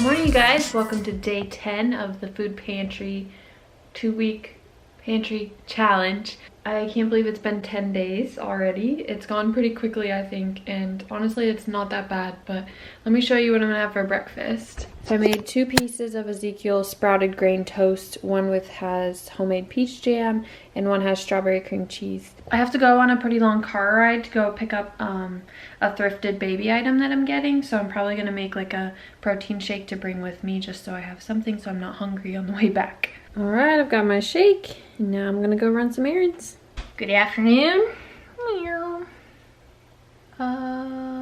Good morning, you guys. Welcome to day 10 of the food pantry 2-week pantry challenge. I can't believe it's been 10 days already. It's gone pretty quickly, I think, and honestly it's not that bad, but let me show you what I'm gonna have for breakfast. So I made 2 pieces of Ezekiel sprouted grain toast. One has homemade peach jam and one has strawberry cream cheese. I have to go on a pretty long car ride to go pick up a thrifted baby item that I'm getting, so I'm probably gonna make like a protein shake to bring with me just so I have something so I'm not hungry on the way back. All right, I've got my shake, and now I'm gonna go run some errands. Good afternoon.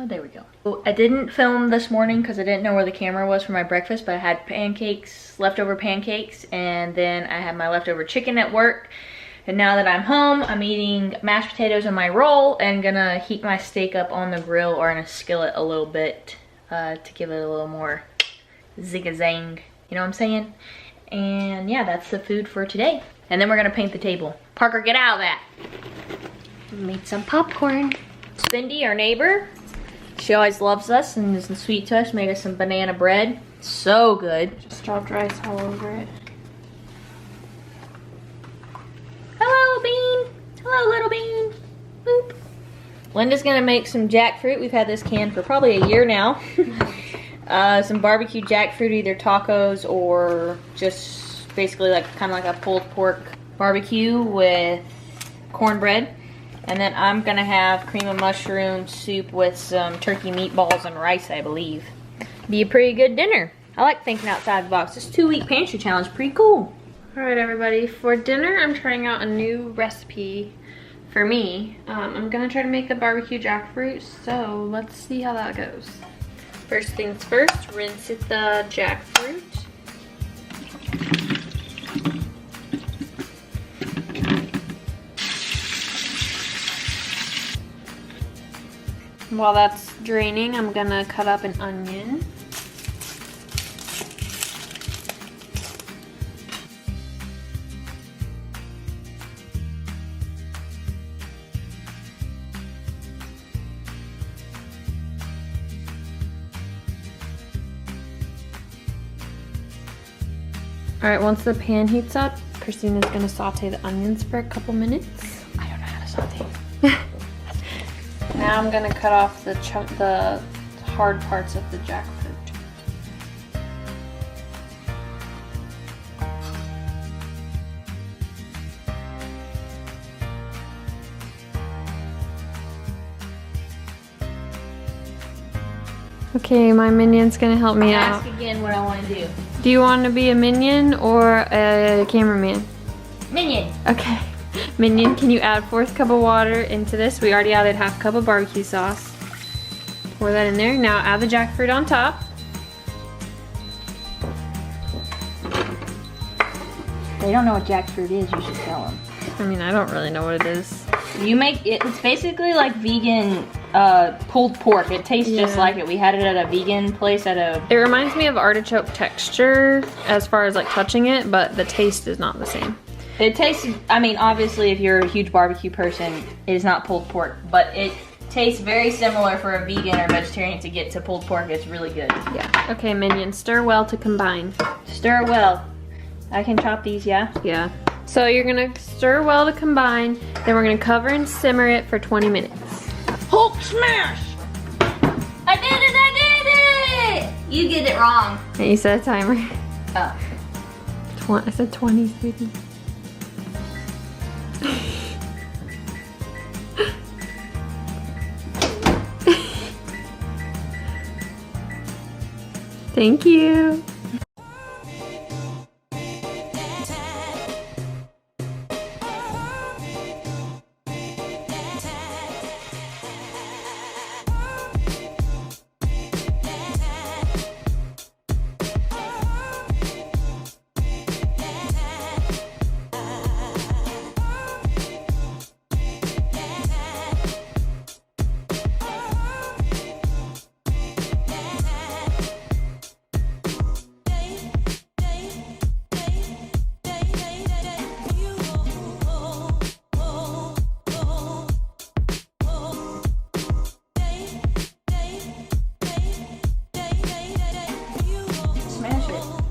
There we go. I didn't film this morning because I didn't know where the camera was for my breakfast, but I had pancakes, leftover pancakes, and then I had my leftover chicken at work. And now that I'm home, I'm eating mashed potatoes in my roll and gonna heat my steak up on the grill or in a skillet a little bit to give it a little more zig-a-zang, you know what I'm saying? And yeah, that's the food for today. And then we're gonna paint the table. Parker, get out of that. Made some popcorn. Cindy, our neighbor, she always loves us and is sweet to us, made us some banana bread. So good. Just dropped rice all over it. Hello, Bean. Hello, little Bean. Boop. Linda's gonna make some jackfruit. We've had this can for probably a year now. Some barbecue jackfruit, either tacos or just basically like kind of like a pulled pork barbecue with cornbread. And then I'm gonna have cream of mushroom soup with some turkey meatballs and rice, I believe. Be a pretty good dinner. I like thinking outside the box. This 2-week pantry challenge, pretty cool. All right, everybody, for dinner, I'm trying out a new recipe for me. I'm gonna try to make the barbecue jackfruit, so let's see how that goes. First things first, rinse the jackfruit. While that's draining, I'm gonna cut up an onion. All right, once the pan heats up, Christina's gonna saute the onions for a couple minutes. I don't know how to saute. Now I'm gonna cut off the hard parts of the jackfruit. Okay, my minion's gonna help me out. Ask again what I want to do. Do you want to be a minion or a cameraman? Minion. Okay. Minion, can you add 1/4 cup of water into this? We already added 1/2 cup of barbecue sauce. Pour that in there. Now add the jackfruit on top. They don't know what jackfruit is, you should tell them. I mean, I don't really know what it is. You make it, it's basically like vegan pulled pork. It tastes just like it. We had it at a vegan place at a... It reminds me of artichoke texture as far as like touching it, but the taste is not the same. It tastes, I mean, obviously if you're a huge barbecue person, it is not pulled pork, but it tastes very similar for a vegan or vegetarian to get to pulled pork. It's really good. Yeah. Okay, Minion, stir well to combine. Stir well. I can chop these, yeah? Yeah. So you're gonna stir well to combine, then we're gonna cover and simmer it for 20 minutes. Hulk smash! I did it, I did it! You get it wrong. And you set a timer. Oh. I said 20, sweetie. Thank you.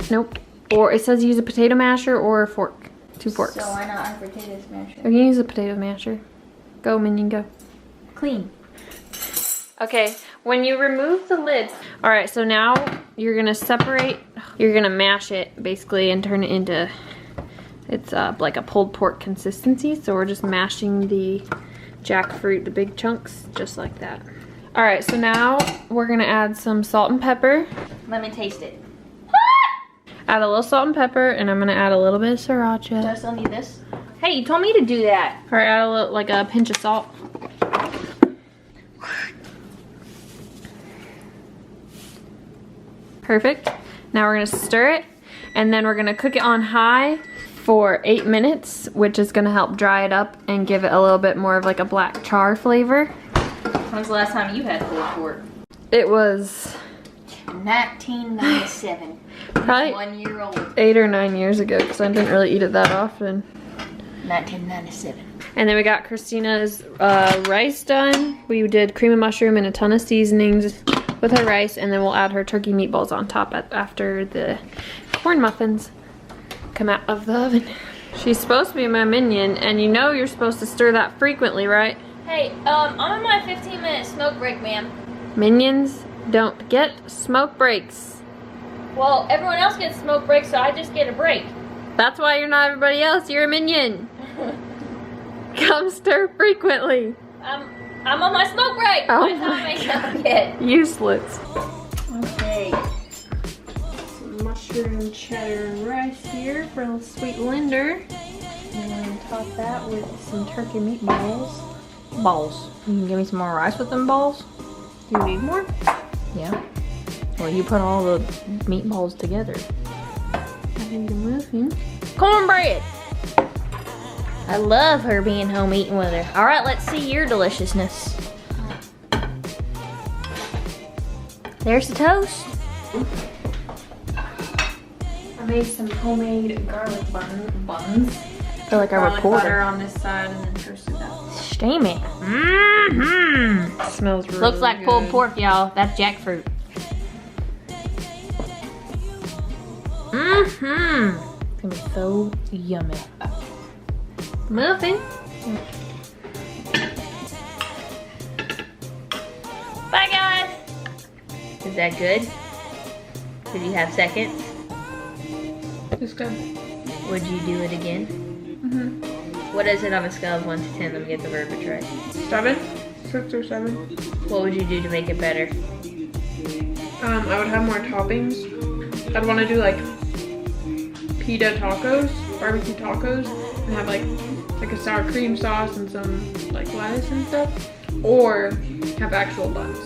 Nope. Or it says use a potato masher or a fork. 2 forks. So why not a potato masher? You can use a potato masher. Go, Minion, go. Clean. Okay, when you remove the lid. All right, so now you're gonna separate, you're gonna mash it basically and turn it into, it's like a pulled pork consistency. So we're just mashing the jackfruit, the big chunks, just like that. All right, so now we're gonna add some salt and pepper. Let me taste it. Add a little salt and pepper, and I'm gonna add a little bit of Do I sriracha. still need this? Hey, you told me to do that. All right, add a little, like a pinch of salt. Perfect. Now we're gonna stir it, and then we're gonna cook it on high for 8 minutes, which is gonna help dry it up and give it a little bit more of like a black char flavor. When's the last time you had pulled pork? It was 1997. probably 1 year old. 8 or 9 years ago, because I didn't really eat it that often. 1997. And then we got Christina's rice done. We did cream of mushroom and a ton of seasonings with her rice, and then we'll add her turkey meatballs on top after the corn muffins come out of the oven. She's supposed to be my minion, and you know you're supposed to stir that frequently, right? Hey, I'm on my 15-minute smoke break, ma'am. Minions don't get smoke breaks. Well, everyone else gets smoke breaks, so I just get a break. That's why you're not everybody else, you're a minion. Come stir frequently. I'm on my smoke break. Oh My time ain't up yet. Useless. Okay. Some mushroom cheddar rice here for a little sweet Linder. And top that with some turkey meatballs. Balls. You can give me some more rice with them balls? Do you need more? Yeah. Well, you put all the meatballs together. I need a muffin. Cornbread. I love her being home eating with her. All right, let's see your deliciousness. There's the toast. I made some homemade garlic buns. I feel like I Garlic reported. butter on this side and then toasted that. Steamy. Mmm. Smells really Looks like good. pulled pork, y'all. That's jackfruit. Mmm. It's gonna be so yummy. Muffin. Bye, guys. Is that good? Did you have seconds? It's good. Would you do it again? Mm-hmm. What is it on a scale of 1 to 10? Let me get the verbiage right. 7? 6 or 7. What would you do to make it better? I would have more toppings. I'd want to do like pita tacos, barbecue tacos, and have like a sour cream sauce and some like lettuce and stuff, or have actual buns.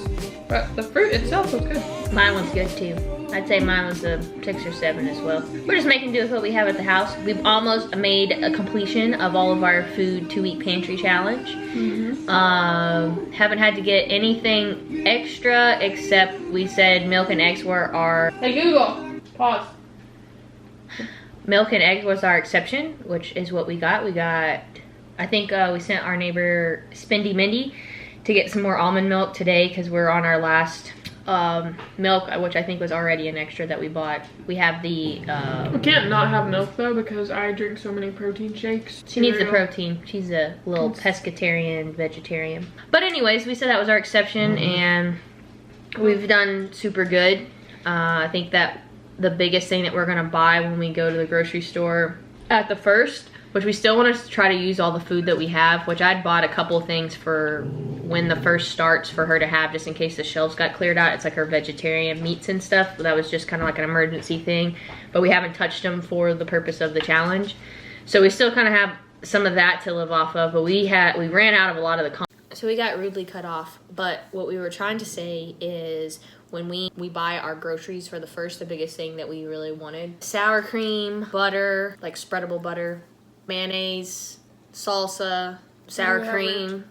But the fruit itself was good. Mine was good too. I'd say mine was a 6 or 7 as well. We're just making do with what we have at the house. We've almost made a completion of all of our food 2-week pantry challenge. Mm-hmm. Haven't had to get anything extra except we said milk and eggs were our... Hey Google, pause. Milk and eggs was our exception, which is what we got. We got, I think we sent our neighbor Spendy Mindy to get some more almond milk today because we're on our last milk, which I think was already an extra that we bought. We have the... We can't not have milk though because I drink so many protein shakes. She needs the protein. She's a little pescatarian, vegetarian. But anyways, we said that was our exception and we've done super good. I think that the biggest thing that we're gonna buy when we go to the grocery store at the first, which we still want to try to use all the food that we have, which I'd bought a couple of things for when the first starts for her to have just in case the shelves got cleared out. It's like her vegetarian meats and stuff. That was just kind of like an emergency thing, but we haven't touched them for the purpose of the challenge. So we still kind of have some of that to live off of, but we ran out of a lot of the... So we got rudely cut off, but what we were trying to say is when we buy our groceries for the first, the biggest thing that we really wanted, sour cream, butter, like spreadable butter, mayonnaise, salsa, sour cream.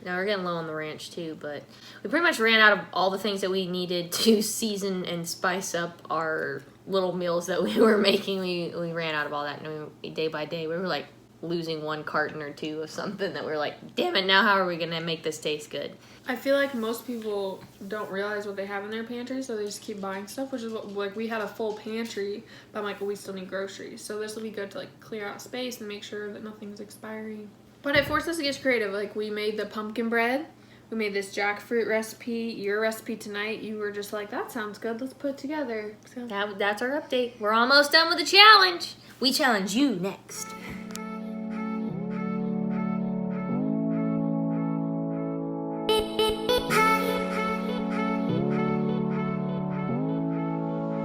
Now we're getting low on the ranch too, but we pretty much ran out of all the things that we needed to season and spice up our little meals that we were making. We ran out of all that, and day by day we were like, losing one carton or two of something that we're like, damn it, now how are we going to make this taste good? I feel like most people don't realize what they have in their pantry, so they just keep buying stuff, which is what, like, we had a full pantry, but I'm like, well, we still need groceries. So this will be good to, like, clear out space and make sure that nothing's expiring. But it forced us to get creative. Like, we made the pumpkin bread. We made this jackfruit recipe. Your recipe tonight, you were just like, that sounds good. Let's put it together. So That's our update. We're almost done with the challenge. We challenge you next.